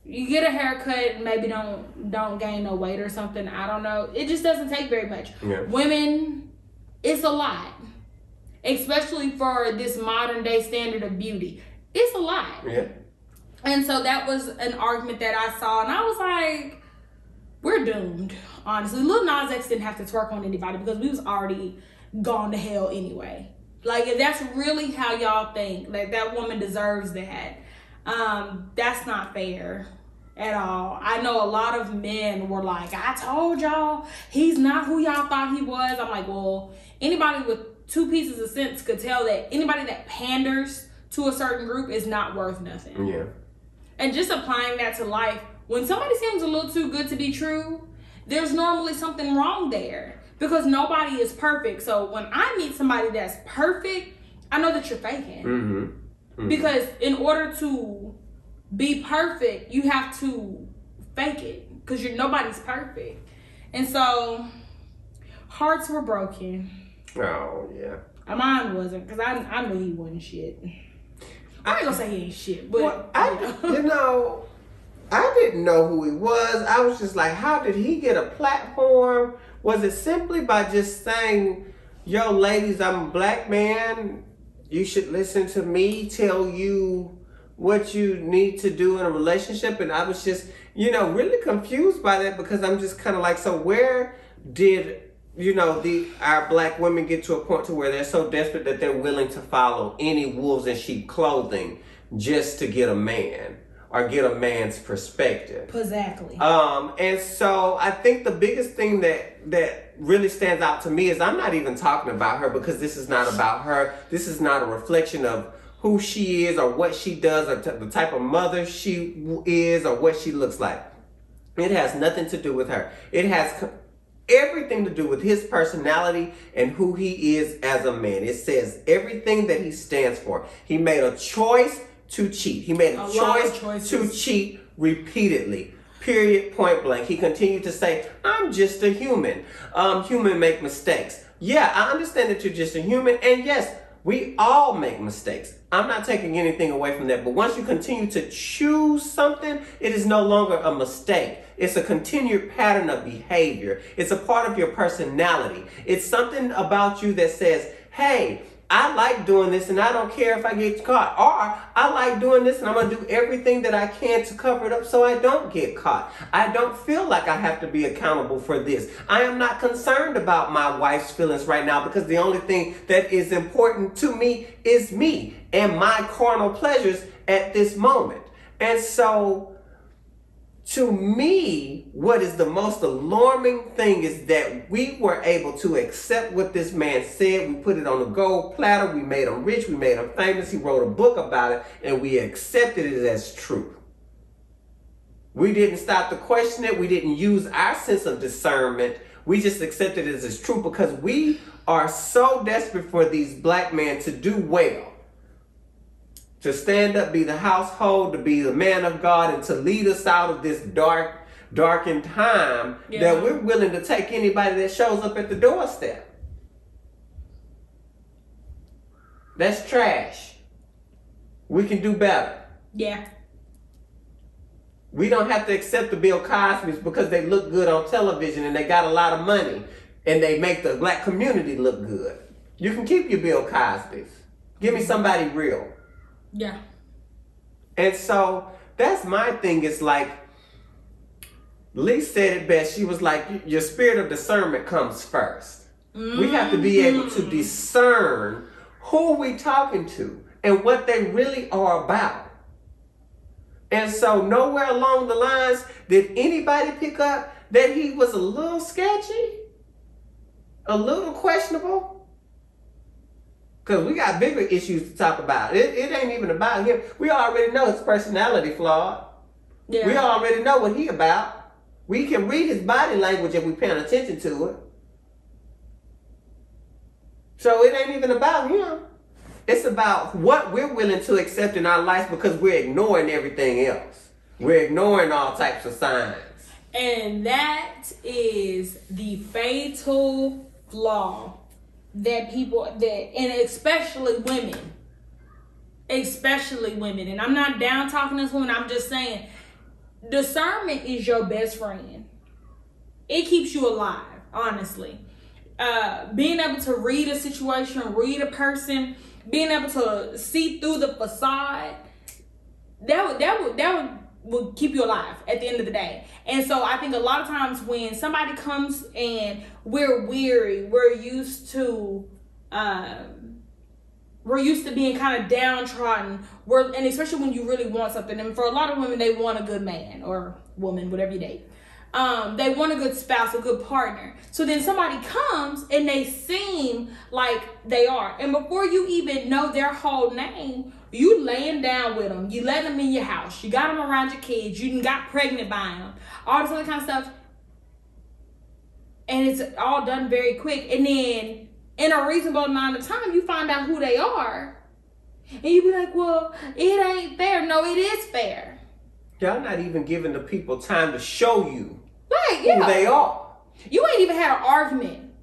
you get a haircut and maybe don't gain no weight or something. I don't know. It just doesn't take very much. Yeah. Women, it's a lot. Especially for this modern day standard of beauty. It's a lot. Yeah. And so that was an argument that I saw, and I was like, we're doomed, honestly. Lil Nas X didn't have to twerk on anybody because we was already gone to hell anyway. Like, if that's really how y'all think, like that woman deserves that, that's not fair at all. I know a lot of men were like, I told y'all, he's not who y'all thought he was. I'm like, well, anybody with 2 pieces of sense could tell that anybody that panders to a certain group is not worth nothing. Yeah. And just applying that to life, when somebody seems a little too good to be true, there's normally something wrong there, because nobody is perfect. So when I meet somebody that's perfect, I know that you're faking. Mm-hmm. Mm-hmm. Because in order to be perfect, you have to fake it, because nobody's perfect. And so hearts were broken. Oh, yeah. Mine wasn't, because I knew he wasn't shit. I ain't gonna say he ain't shit, but well, I didn't know who he was. I was just like, how did he get a platform? Was it simply by just saying, yo, ladies, I'm a black man. You should listen to me tell you what you need to do in a relationship? And I was just, really confused by that, because I'm just kind of like, so where did, our black women get to a point to where they're so desperate that they're willing to follow any wolves in sheep clothing just to get a man? Or get a man's perspective. Exactly. And so I think the biggest thing that really stands out to me is I'm not even talking about her, because this is not about her. This is not a reflection of who she is or what she does or the type of mother she is or what she looks like. It has nothing to do with her. It has everything to do with his personality and who he is as a man. It says everything that he stands for. He made a choice to cheat. He made a choice to cheat repeatedly. Period, point blank. He continued to say, I'm just a human. Human make mistakes. Yeah, I understand that you're just a human. And yes, we all make mistakes. I'm not taking anything away from that. But once you continue to choose something, it is no longer a mistake. It's a continued pattern of behavior. It's a part of your personality. It's something about you that says, hey, I like doing this and I don't care if I get caught. Or I like doing this and I'm going to do everything that I can to cover it up so I don't get caught. I don't feel like I have to be accountable for this. I am not concerned about my wife's feelings right now, because the only thing that is important to me is me and my carnal pleasures at this moment. And so, to me, what is the most alarming thing is that we were able to accept what this man said. We put it on a gold platter. We made him rich. We made him famous. He wrote a book about it, and we accepted it as truth. We didn't stop to question it. We didn't use our sense of discernment. We just accept it as it's true because we are so desperate for these black men to do well. To stand up, be the household, to be the man of God, and to lead us out of this darkened time, that we're willing to take anybody that shows up at the doorstep. That's trash. We can do better. Yeah. We don't have to accept the Bill Cosby's because they look good on television and they got a lot of money and they make the black community look good. You can keep your Bill Cosby's. Give me somebody real. Yeah. And so that's my thing. It's like Lee said it best. She was like, your spirit of discernment comes first. We have to be able to discern who we talking to and what they really are about. And so nowhere along the lines did anybody pick up that he was a little sketchy, a little questionable. Because we got bigger issues to talk about. It ain't even about him. We already know his personality flawed. Yeah. We already know what he about. We can read his body language if we paying attention to it. So it ain't even about him. It's about what we're willing to accept in our lives because we're ignoring everything else. We're ignoring all types of signs. And that is the fatal flaw that people, and especially women, and I'm not down talking to this woman, I'm just saying, discernment is your best friend. It keeps you alive, honestly. Being able to read a situation, read a person, being able to see through the facade, that would keep you alive at the end of the day. And so I think a lot of times when somebody comes and we're weary, we're used to being kind of downtrodden, and especially when you really want something. And for a lot of women, they want a good man or woman, whatever you date. They want a good spouse, a good partner. So then somebody comes and they seem like they are. And before you even know their whole name, you laying down with them. You let them in your house. You got them around your kids. You got pregnant by them. All this other kind of stuff. And it's all done very quick. And then in a reasonable amount of time, you find out who they are. And you be like, well, it ain't fair. No, it is fair. Y'all not even giving the people time to show you who they are. You ain't even had an argument.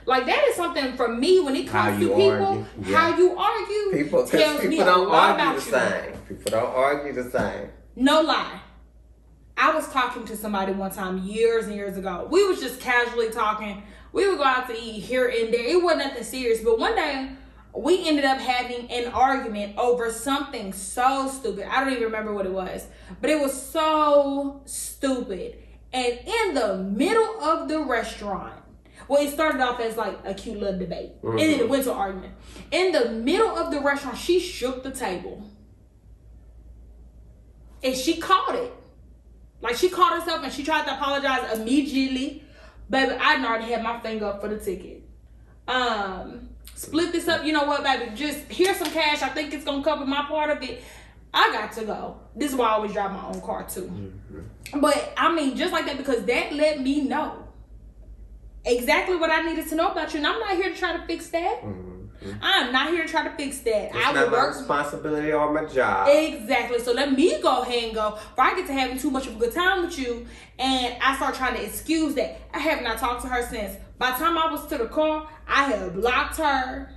Like, that is something for me when it comes to people. How you argue people tells me a don't lot argue about the you. same. People don't argue the same. No lie. I was talking to somebody one time years and years ago. We was just casually talking. We would go out to eat here and there. It wasn't nothing serious. But one day, we ended up having an argument over something so stupid. I don't even remember what it was. But it was so stupid. And in the middle of the restaurant, well, it started off as like a cute little debate. And then it went to argument. In the middle of the restaurant, she shook the table. And she caught it. Like, she caught herself and she tried to apologize immediately. Baby, I already had my finger up for the ticket. Split this up. You know what, baby? Just here's some cash. I think it's going to cover my part of it. I got to go. This is why I always drive my own car, too. But, I mean, just like that, because that let me know exactly what I needed to know about you. And I'm not here to try to fix that. I'm not here to try to fix that. It's not my responsibility or my job. Exactly. So let me go ahead and go. If I get to having too much of a good time with you and I start trying to excuse that, I have not talked to her since. By the time I was to the car, I had blocked her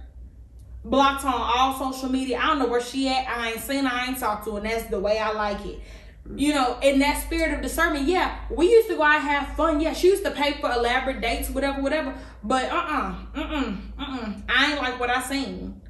on all social media. I don't know where she at. I ain't seen her. I ain't talked to her. And that's the way I like it. You know, in that spirit of discernment, yeah, we used to go out and have fun. Yeah, she used to pay for elaborate dates, whatever. But I ain't like what I seen.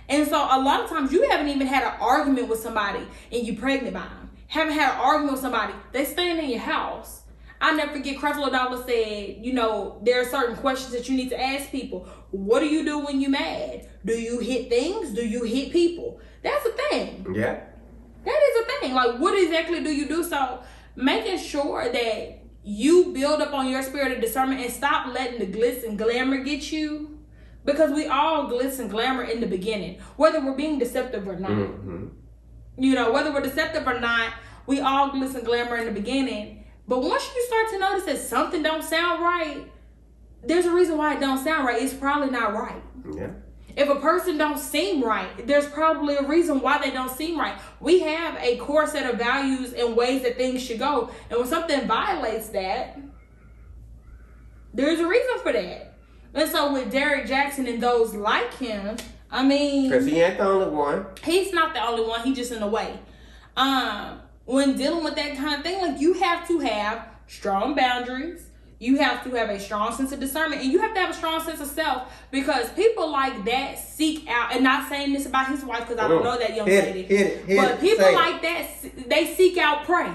And so a lot of times you haven't even had an argument with somebody and you pregnant by them. Haven't had an argument with somebody. They staying in your house. I'll never forget Creflo Dollar said, you know, there are certain questions that you need to ask people. What do you do when you're mad? Do you hit things? Do you hit people? That's a thing. Yeah. That is a thing. Like, what exactly do you do? So making sure that you build up on your spirit of discernment and stop letting the glitz and glamour get you. Because we all glitz and glamour in the beginning, whether we're being deceptive or not. You know, whether we're deceptive or not, we all glitz and glamour in the beginning. But once you start to notice that something don't sound right, there's a reason why it don't sound right. It's probably not right. Yeah. If a person don't seem right, there's probably a reason why they don't seem right. We have a core set of values and ways that things should go. And when something violates that, there's a reason for that. And so with Derrick Jackson and those like him, I mean... Because he ain't the only one. He's not the only one. He's just in the way. When dealing with that kind of thing, like, you have to have strong boundaries. You have to have a strong sense of discernment, and you have to have a strong sense of self, because people like that seek out, and not saying this about his wife because I don't know that young lady, but people like that, they seek out prey.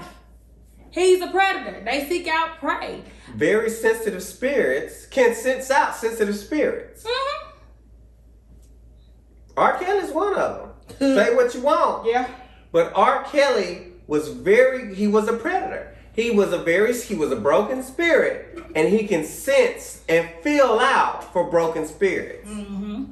He's a predator. They seek out prey. Very sensitive spirits can sense out sensitive spirits. Mm-hmm. R. Kelly's one of them. Say what you want. Yeah. But R. Kelly was he was a predator. He was a broken spirit, and he can sense and feel out for broken spirits. Mm-hmm.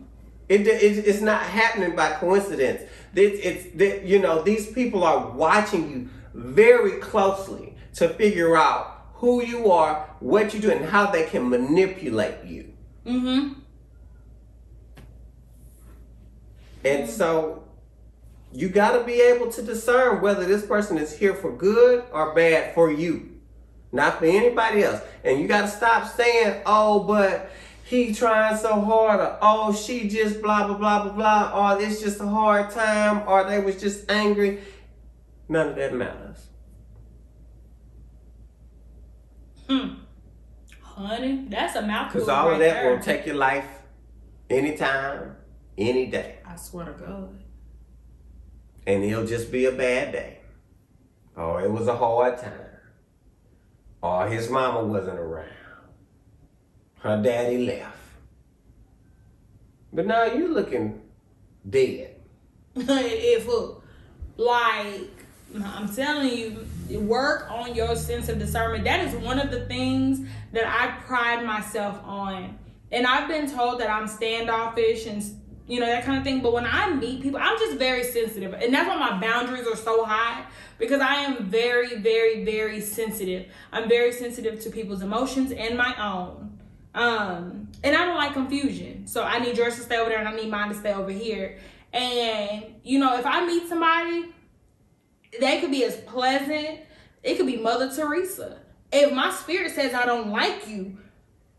It's not happening by coincidence. These people are watching you very closely to figure out who you are, what you do, and how they can manipulate you. Mm-hmm. And so you got to be able to discern whether this person is here for good or bad for you, not for anybody else. And you got to stop saying, oh, but he trying so hard, or oh, she just blah, blah, blah, blah, blah, or it's just a hard time, or they was just angry. None of that matters. Honey, that's a mouthful. Because all of that will take your life anytime, any day. I swear to God. And it'll just be a bad day. Or it was a hard time. Or his mama wasn't around. Her daddy left. But now you looking dead. I'm telling you, work on your sense of discernment. That is one of the things that I pride myself on. And I've been told that I'm standoffish and that kind of thing. But when I meet people, I'm just very sensitive. And that's why my boundaries are so high, because I am very, very, very sensitive. I'm very sensitive to people's emotions and my own. And I don't like confusion. So I need yours to stay over there and I need mine to stay over here. And, if I meet somebody, they could be as pleasant. It could be Mother Teresa. If my spirit says I don't like you,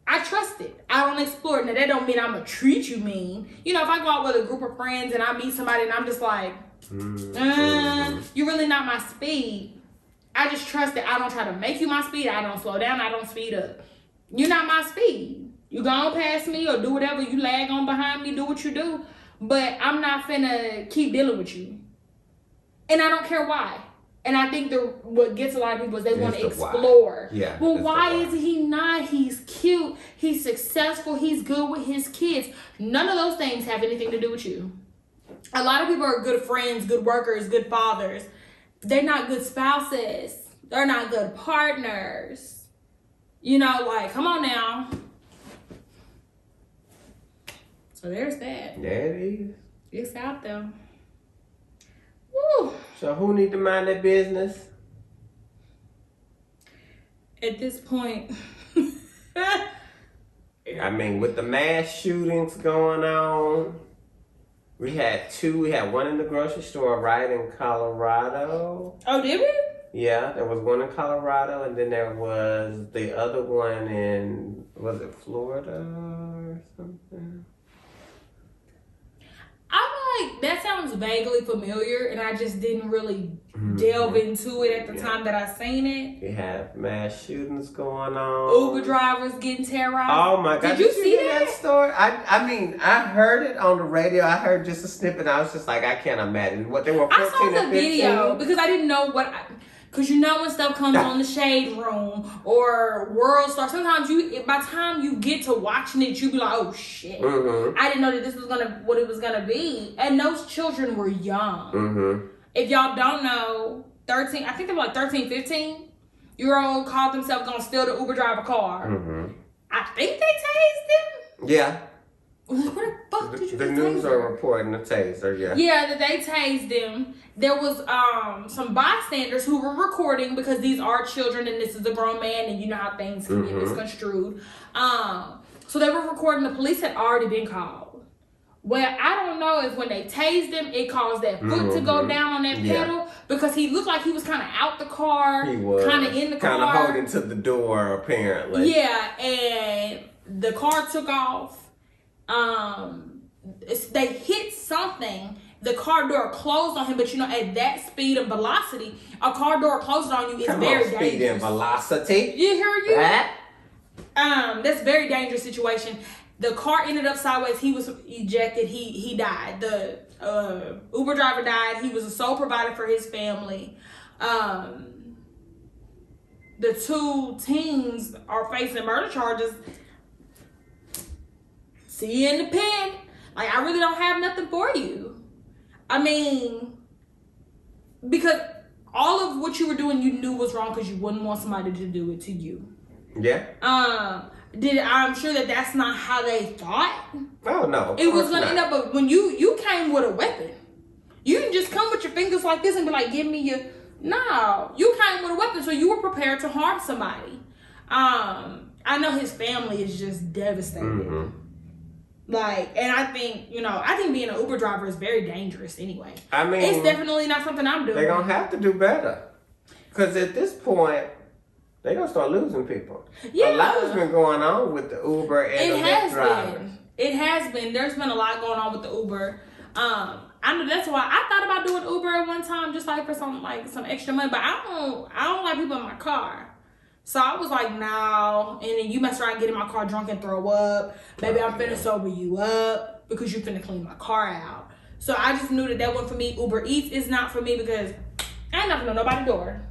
I trust it. I don't explore it. Now, that don't mean I'm going to treat you mean. If I go out with a group of friends and I meet somebody and I'm just like, you're really not my speed. I just trust it. I don't try to make you my speed. I don't slow down. I don't speed up. You're not my speed. You go on past me or do whatever. You lag on behind me. Do what you do. But I'm not finna keep dealing with you. And I don't care why. And I think what gets a lot of people is they want to explore. Why. Yeah. Well, why is he not? He's cute. He's successful. He's good with his kids. None of those things have anything to do with you. A lot of people are good friends, good workers, good fathers. They're not good spouses. They're not good partners. Come on now. So there's that. There it is. It's out there. Woo. So who need to mind their business? At this point. I mean, with the mass shootings going on, we had two. We had one in the grocery store right in Colorado. Oh, did we? Yeah, there was one in Colorado, and then there was the other one in, was it Florida or something? I'm like, that sounds vaguely familiar, and I just didn't really delve into it at the time that I seen it. We had mass shootings going on. Uber drivers getting terrorized. Oh my God! Did you see that story? I mean, I heard it on the radio. I heard just a snippet. I was just like, I can't imagine what they were. 14 I saw the and 15. video because I didn't know what. Because when stuff comes on the Shade Room or World Star, sometimes by the time you get to watching it, you be like, oh shit. Mm-hmm. I didn't know that this was what it was gonna be. And those children were young. Mm-hmm. If y'all don't know, 13, I think they were like 13, 15-year-old called themselves gonna steal the Uber driver car. Mm-hmm. I think they tased him. Yeah. Where the fuck did you The get news taser? are reporting the taser, yeah. Yeah, that they tased him. There was some bystanders who were recording because these are children and this is a grown man and you know how things can get misconstrued. So they were recording. The police had already been called. Well, I don't know if when they tased him, it caused that foot to go down on that pedal because he looked like he was kind of out the car. He was. Kind of in the car. Kind of holding to the door, apparently. Yeah, and the car took off. They hit something. The car door closed on him, but you know, at that speed and velocity, a car door closed on you is very dangerous. Speed and velocity. You hear you? That? That's a very dangerous situation. The car ended up sideways. He was ejected. He died. The Uber driver died. He was a sole provider for his family. The two teens are facing murder charges. See you in the pen. Like, I really don't have nothing for you. I mean, because all of what you were doing, you knew was wrong because you wouldn't want somebody to do it to you. Yeah. I'm sure that's not how they thought. Oh, no. It was going to end up, but when you came with a weapon, you didn't just come with your fingers like this and be like, give me your... No, you came with a weapon, so you were prepared to harm somebody. I know his family is just devastated. Like, and I think being an Uber driver is very dangerous anyway. I mean, it's definitely not something I'm doing. They're going to have to do better. Because at this point, they're going to start losing people. Yeah. A lot has been going on with the Uber and the Lyft drivers. It has been. There's been a lot going on with the Uber. I know that's why I thought about doing Uber at one time, just like for some extra money. But I don't like people in my car. So I was like, no. And then you mess around, get in my car drunk and throw up. Maybe I'm finna sober you up because you finna clean my car out. So I just knew that wasn't for me. Uber Eats is not for me because I ain't knocking on nobody's door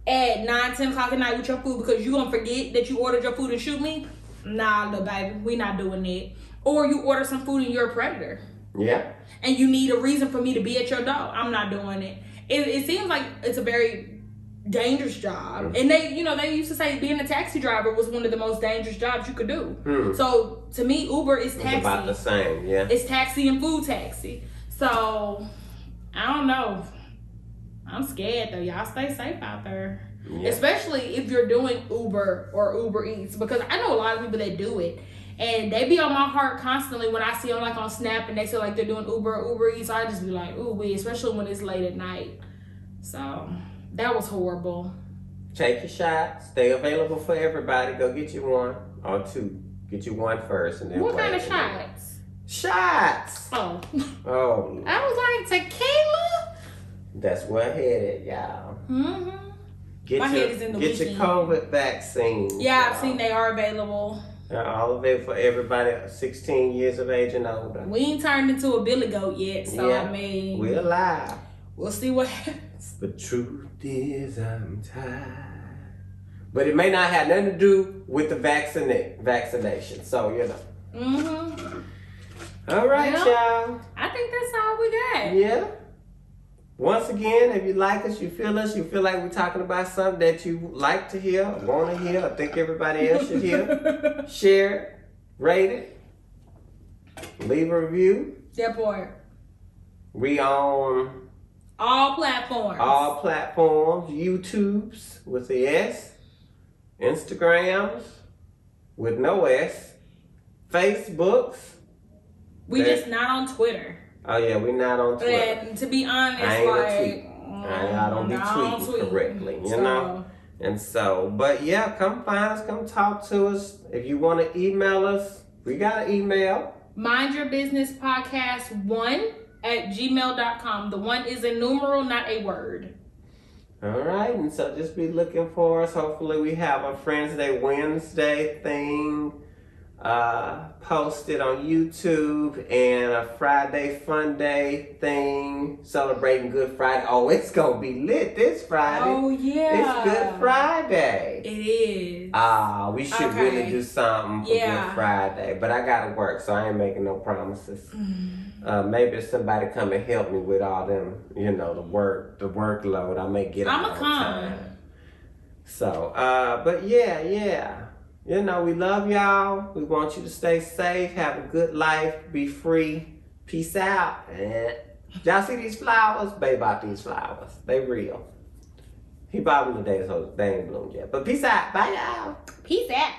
at 9, 10 o'clock at night with your food because you gonna forget that you ordered your food and shoot me. Nah, little baby, we not doing that. Or you order some food and you're a predator. Yeah. And you need a reason for me to be at your door. I'm not doing it. It seems like it's a very dangerous job. And they used to say being a taxi driver was one of the most dangerous jobs you could do. So to me, Uber is taxi. It's about the same, yeah. It's taxi and food taxi. So I don't know. I'm scared though. Y'all stay safe out there. Yeah. Especially if you're doing Uber or Uber Eats, because I know a lot of people that do it. And they be on my heart constantly when I see them like on Snap and they say like they're doing Uber or Uber Eats. I just be like, ooh, especially when it's late at night. So that was horrible. Take your shot. Stay available for everybody. Go get you one or two. Get you one first and then what wait. Kind of shots? Shots. Oh. Oh. I was like, tequila? That's where I headed, y'all. Get my your, head is in the Get weekend. your COVID vaccine. Yeah, I've seen they are available. They're all available for everybody 16 years of age and older. We ain't turned into a billy goat yet, so yeah, I mean, we're alive. We'll see what happens. The truth is I'm tired. But it may not have nothing to do with the vaccination. So, All right, y'all. I think that's all we got. Yeah. Once again, if you like us, you feel like we're talking about something that you like to hear, want to hear, or think everybody else should hear, share it, rate it, leave a review. That boy. We on all platforms. YouTubes with the S, Instagrams with no S, Facebooks. We just not on Twitter. Oh yeah, we not on Twitter. And to be honest, I don't be tweeting correctly, you know? And so, but yeah, come find us, come talk to us. If you want to email us, we got an email. mindyourbusinesspodcast1@gmail.com. The 1 is a numeral, not a word. All right, and so just be looking for us. Hopefully we have a Friends Day Wednesday thing posted on YouTube and a Friday Fun Day thing celebrating Good Friday. Oh, it's gonna be lit this Friday. Oh yeah, it's Good Friday. It is. We should really do something for Good Friday, but I gotta work, so I ain't making no promises. Maybe if somebody come and help me with all them, the workload, I may get out on time. So, but yeah. You know, we love y'all. We want you to stay safe, have a good life, be free. Peace out. And y'all see these flowers? Babe bought these flowers. They real. He bought them today, so they ain't bloomed yet. But peace out. Bye, y'all. Peace out.